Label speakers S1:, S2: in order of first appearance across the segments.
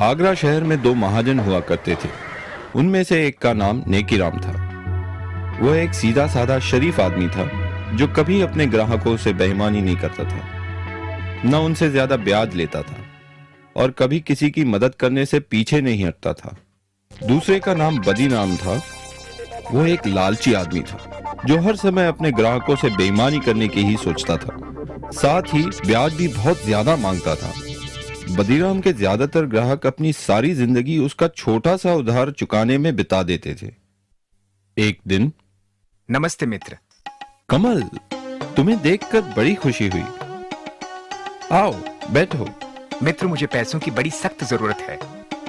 S1: आगरा शहर में दो महाजन हुआ करते थे। उनमें से एक का नाम नेकीराम था। वह एक सीधा साधा शरीफ आदमी था जो कभी अपने ग्राहकों से बेईमानी नहीं करता था, न उनसे ज्यादा ब्याज लेता था और कभी किसी की मदद करने से पीछे नहीं हटता था। दूसरे का नाम बदीराम था। वह एक लालची आदमी था जो हर समय अपने ग्राहकों से बेईमानी करने की ही सोचता था, साथ ही ब्याज भी बहुत ज्यादा मांगता था। बदीराम के ज्यादातर ग्राहक अपनी सारी जिंदगी उसका छोटा सा उधार चुकाने में बिता देते थे। एक दिन,
S2: नमस्ते मित्र।
S1: कमल, तुम्हें देखकर बड़ी खुशी हुई। आओ बैठो।
S2: मित्र, मुझे पैसों की बड़ी सख्त जरूरत है।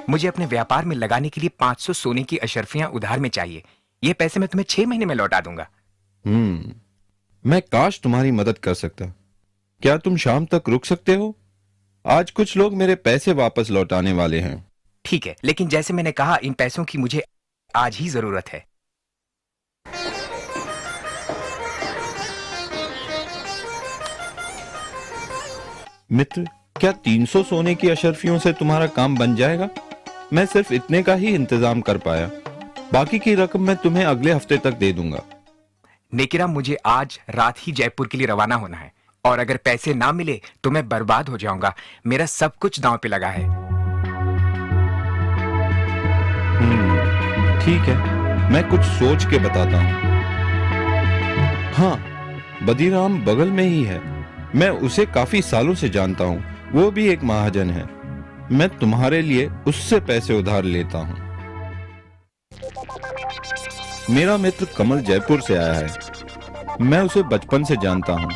S2: मुझे अपने व्यापार में लगाने के लिए 500 सोने की अशर्फियां उधार में चाहिए। ये पैसे मैं तुम्हें 6 महीने में लौटा दूंगा।
S1: मैं काश तुम्हारी मदद कर सकता। क्या तुम शाम तक रुक सकते हो? आज कुछ लोग मेरे पैसे वापस लौटाने वाले हैं।
S2: ठीक है, लेकिन जैसे मैंने कहा, इन पैसों की मुझे आज ही जरूरत है।
S1: मित्र, क्या 300 सोने की अशर्फियों से तुम्हारा काम बन जाएगा? मैं सिर्फ इतने का ही इंतजाम कर पाया। बाकी की रकम मैं तुम्हें अगले हफ्ते तक दे दूंगा।
S2: नेकीराम, मुझे आज रात ही जयपुर के लिए रवाना होना है और अगर पैसे ना मिले तो मैं बर्बाद हो जाऊंगा। मेरा सब कुछ दांव पे लगा है।
S1: ठीक है, मैं कुछ सोच के बताता हूँ। हाँ, बदीराम बगल में ही है। मैं उसे काफी सालों से जानता हूँ। वो भी एक महाजन है। मैं तुम्हारे लिए उससे पैसे उधार लेता हूँ। मेरा मित्र कमल जयपुर से आया है। मैं उसे बचपन से जानता हूँ।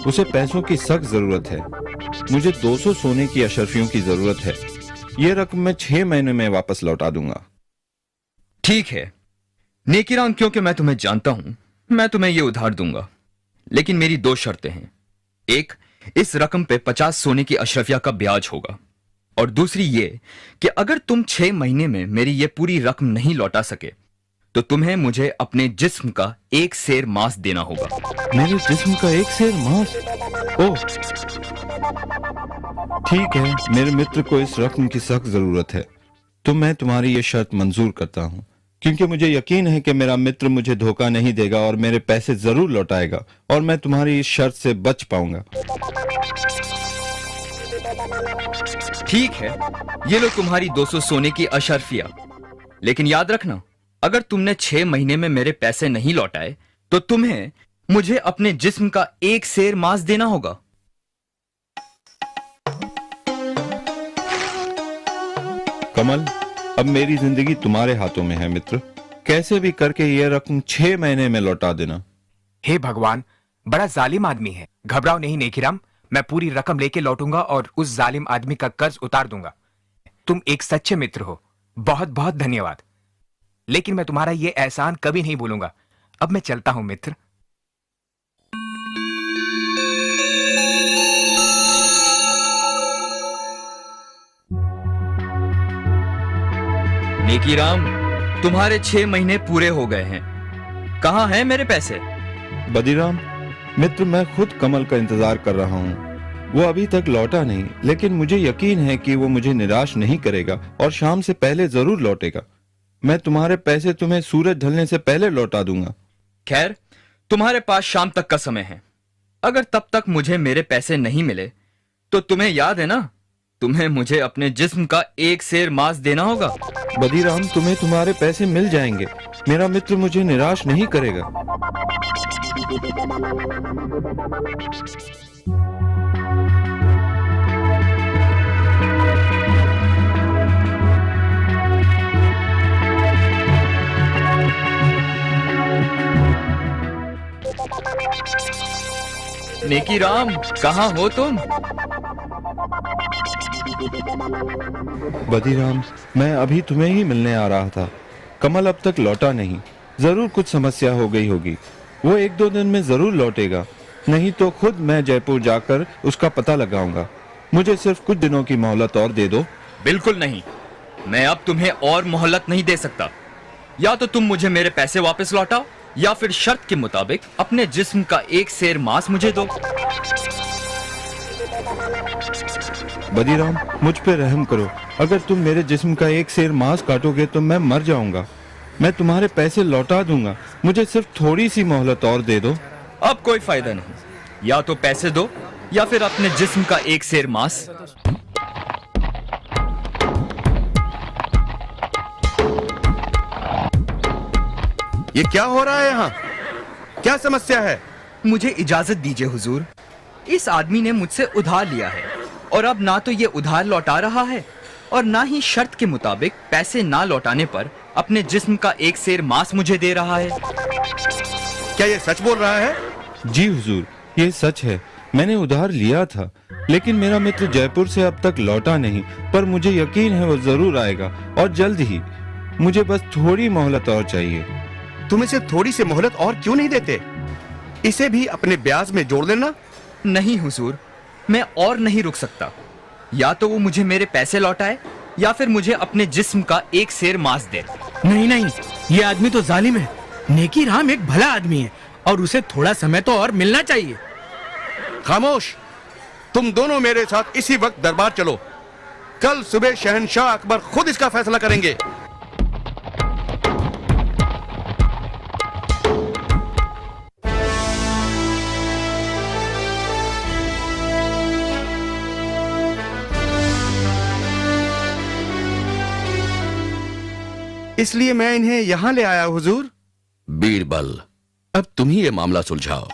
S1: उसे पैसों की सख्त जरूरत है। मुझे 200 सोने की अशर्फियों की जरूरत है। यह रकम मैं 6 महीने में वापस लौटा दूंगा।
S3: ठीक है नेकीराम, क्योंकि मैं तुम्हें जानता हूं, मैं तुम्हें यह उधार दूंगा, लेकिन मेरी 2 शर्तें हैं। एक, इस रकम पे 50 सोने की अशरफिया का ब्याज होगा, और दूसरी ये कि अगर तुम 6 महीने में मेरी ये पूरी रकम नहीं लौटा सके तो तुम्हें मुझे अपने जिस्म का 1 सेर मांस देना होगा।
S1: मेरे जिस्म का 1 सेर मांस? ओह, ठीक है। मेरे मित्र को इस रकम की सख्त जरूरत है, तो मैं तुम्हारी ये शर्त मंजूर करता हूँ, क्योंकि मुझे यकीन है कि मेरा मित्र मुझे धोखा नहीं देगा और मेरे पैसे जरूर लौटाएगा और मैं तुम्हारी इस शर्त से बच पाऊंगा।
S3: ठीक है, ये लो तुम्हारी 200 सोने की अशर्फिया, लेकिन याद रखना, अगर तुमने 6 महीने में मेरे पैसे नहीं लौटाए तो तुम्हें मुझे अपने जिस्म का 1 सेर मांस देना होगा।
S1: कमल, अब मेरी जिंदगी तुम्हारे हाथों में है मित्र। कैसे भी करके यह रकम 6 महीने में लौटा देना।
S2: हे भगवान, बड़ा जालिम आदमी है। घबराओ नहीं नेकीराम, मैं पूरी रकम लेके लौटूंगा और उस जालिम आदमी का कर्ज उतार दूंगा। तुम एक सच्चे मित्र हो, बहुत बहुत धन्यवाद। लेकिन मैं तुम्हारा ये एहसान कभी नहीं भूलूंगा। अब मैं चलता हूं मित्र।
S3: नेकीराम, तुम्हारे 6 महीने पूरे हो गए हैं। कहां हैं मेरे पैसे?
S1: बदीराम मित्र, मैं खुद कमल का इंतजार कर रहा हूँ। वो अभी तक लौटा नहीं, लेकिन मुझे यकीन है कि वो मुझे निराश नहीं करेगा और शाम से पहले जरूर लौटेगा। मैं तुम्हारे पैसे तुम्हें सूरज ढलने से पहले लौटा दूंगा।
S3: खैर, तुम्हारे पास शाम तक का समय है। अगर तब तक मुझे मेरे पैसे नहीं मिले तो तुम्हें याद है ना, तुम्हें मुझे अपने जिस्म का 1 सेर मांस देना होगा।
S1: बदीराम, तुम्हें तुम्हारे पैसे मिल जाएंगे। मेरा मित्र मुझे निराश नहीं करेगा।
S3: नेकीराम, कहां हो तुम?
S1: बदीराम, मैं अभी तुम्हें ही मिलने आ रहा था। कमल अब तक लौटा नहीं। जरूर कुछ समस्या हो गई होगी। वो 1-2 दिन में जरूर लौटेगा, नहीं तो खुद मैं जयपुर जाकर उसका पता लगाऊंगा। मुझे सिर्फ कुछ दिनों की मोहलत और दे दो।
S3: बिल्कुल नहीं, मैं अब तुम्हें और मोहलत नहीं दे सकता। या तो तुम मुझे मेरे पैसे वापस लौटाओ या फिर शर्त के मुताबिक अपने जिस्म का 1 सेर मांस मुझे दो।
S1: बदीराम, मुझ पे रहम करो। अगर तुम मेरे जिस्म का एक सेर मांस काटोगे तो मैं मर जाऊंगा। मैं तुम्हारे पैसे लौटा दूंगा, मुझे सिर्फ थोड़ी सी मोहलत और दे दो।
S3: अब कोई फायदा नहीं, या तो पैसे दो या फिर अपने जिस्म का एक सेर मांस।
S4: ये क्या हो रहा है यहाँ? क्या समस्या है?
S3: मुझे इजाजत दीजिए हुजूर। इस आदमी ने मुझसे उधार लिया है और अब ना तो ये उधार लौटा रहा है और ना ही शर्त के मुताबिक पैसे ना लौटाने पर अपने जिस्म का एक सेर मांस मुझे दे रहा है।
S4: क्या ये सच बोल रहा है?
S1: जी हुजूर, ये सच है। मैंने उधार लिया था, लेकिन मेरा मित्र जयपुर से अब तक लौटा नहीं, पर मुझे यकीन है वो जरूर आएगा और जल्द ही। मुझे बस थोड़ी मोहलत और चाहिए।
S4: तुम इसे थोड़ी सी मोहलत और क्यों नहीं देते? इसे भी अपने ब्याज में जोड़ लेना।
S3: नहीं हुजूर, मैं और नहीं रुक सकता। या तो वो मुझे मेरे पैसे लौटाए या फिर मुझे अपने जिस्म का एक सेर मांस दे।
S5: नहीं नहीं, ये आदमी तो जालिम है। नेकी राम एक भला आदमी है और उसे थोड़ा समय तो और मिलना चाहिए।
S4: खामोश! तुम दोनों मेरे साथ इसी वक्त दरबार चलो। कल सुबह शहंशाह अकबर खुद इसका फैसला करेंगे। इसलिए मैं इन्हें यहां ले आया हुजूर।
S6: बीरबल, अब तुम ही ये मामला सुलझाओ।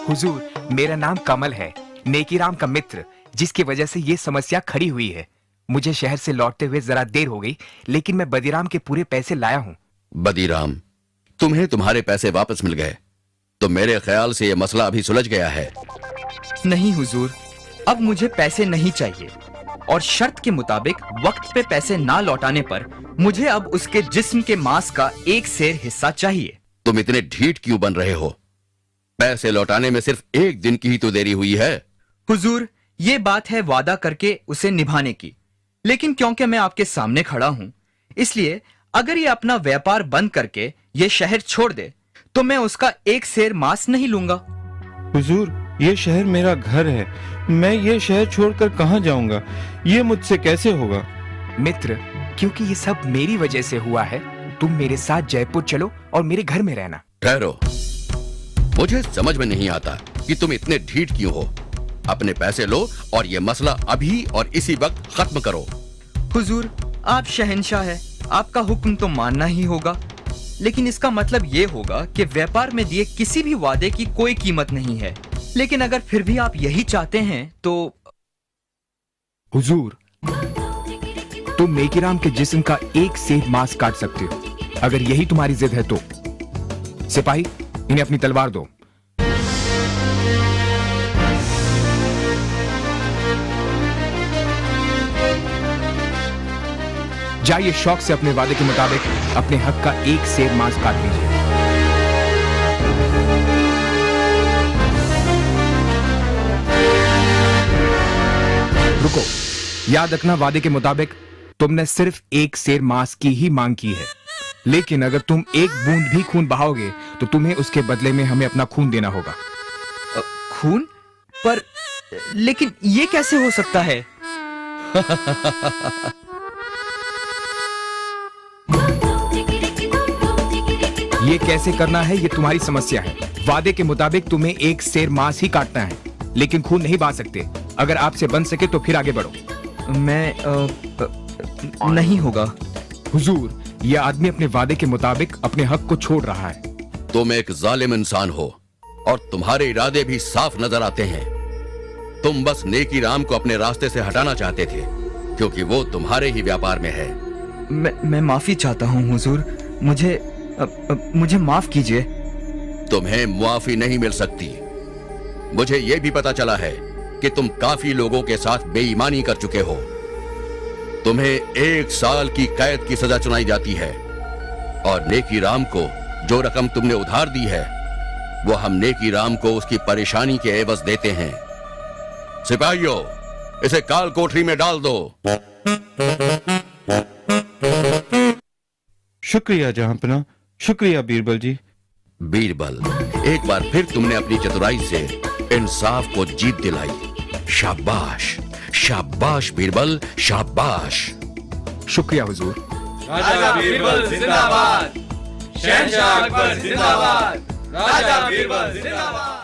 S2: हुजूर, मेरा नाम कमल है, नेकीराम का मित्र, जिसकी वजह से ये समस्या खड़ी हुई है। मुझे शहर से लौटते हुए जरा देर हो गई, लेकिन मैं बदीराम के पूरे पैसे लाया हूँ।
S6: बदीराम, तुम्हें तुम्हारे पैसे वापस मिल गए, तो मेरे ख्याल से यह मसला अभी सुलझ गया है।
S3: नहीं हुजूर, अब मुझे पैसे नहीं चाहिए और शर्त के मुताबिक वक्त पे पैसे ना लौटाने पर मुझे अब उसके जिस्म के मांस का एक सेर हिस्सा चाहिए।
S6: तुम इतने ढीठ क्यों बन रहे हो? पैसे लौटाने में सिर्फ एक दिन की ही तो देरी हुई है।
S3: हुजूर, ये बात है वादा करके उसे निभाने की, लेकिन क्योंकि मैं आपके सामने खड़ा हूँ, इसलिए अगर ये अपना व्यापार बंद करके ये शहर छोड़ दे तो मैं उसका एक सेर मांस नहीं लूंगा।
S1: हुजूर, ये शहर मेरा घर है। मैं ये शहर छोड़कर कहाँ जाऊंगा? ये मुझसे कैसे होगा?
S2: मित्र, क्योंकि ये सब मेरी वजह से हुआ है, तुम मेरे साथ जयपुर चलो और मेरे घर में रहना।
S6: ठहरो, मुझे समझ में नहीं आता कि तुम इतने ढीठ क्यों हो। अपने पैसे लो और ये मसला अभी और इसी वक्त खत्म करो।
S3: हुजूर, आप शहंशाह है, आपका हुक्म तो मानना ही होगा, लेकिन इसका मतलब ये होगा कि व्यापार में दिए किसी भी वादे की कोई कीमत नहीं है। लेकिन अगर फिर भी आप यही चाहते हैं तो।
S2: हुजूर, तुम नेकीराम के जिस्म का एक सेर मांस काट सकते हो, अगर यही तुम्हारी जिद है तो। सिपाही, इन्हें अपनी तलवार दो। जाइए शौक से अपने वादे के मुताबिक अपने हक का एक सेर मांस काट लीजिए। रुको, याद रखना, वादे के मुताबिक तुमने सिर्फ एक सेर मांस की ही मांग की है, लेकिन अगर तुम एक बूंद भी खून बहाओगे तो तुम्हें उसके बदले में हमें अपना खून देना होगा।
S3: खून? पर लेकिन ये कैसे हो सकता है?
S2: ये कैसे करना है ये तुम्हारी समस्या है। वादे के मुताबिक तुम्हें एक सेर मांस ही काटना है, लेकिन खून नहीं बहा सकते। अगर आपसे बन सके तो फिर आगे बढ़ो।
S3: मैं नहीं होगा।
S2: हुजूर, यह आदमी अपने वादे के मुताबिक अपने हक को छोड़ रहा है।
S6: तुम एक जालिम इंसान हो और तुम्हारे इरादे भी साफ नजर आते हैं। तुम बस नेकीराम को अपने रास्ते से हटाना चाहते थे, क्योंकि वो तुम्हारे ही व्यापार में है।
S3: मैं माफी चाहता हूँ हुजूर, मुझे माफ कीजिए।
S6: तुम्हें मुआफी नहीं मिल सकती। मुझे यह भी पता चला है कि तुम काफी लोगों के साथ बेईमानी कर चुके हो। तुम्हें 1 साल की कैद की सजा सुनाई जाती है और नेकीराम को जो रकम तुमने उधार दी है वो हम नेकीराम को उसकी परेशानी के एवज देते हैं। सिपाहियों, इसे काल कोठरी में डाल दो।
S1: शुक्रिया जहांपना, शुक्रिया बीरबल जी।
S6: बीरबल, एक बार फिर तुमने अपनी चतुराई से इंसाफ को जीत दिलाई। शाबाश, शाबाश बीरबल, शाबाश।
S2: शुक्रिया हुजूर।
S7: राजा बीरबल जिंदाबाद, शहंशाह अकबर जिंदाबाद, राजा बीरबल जिंदाबाद।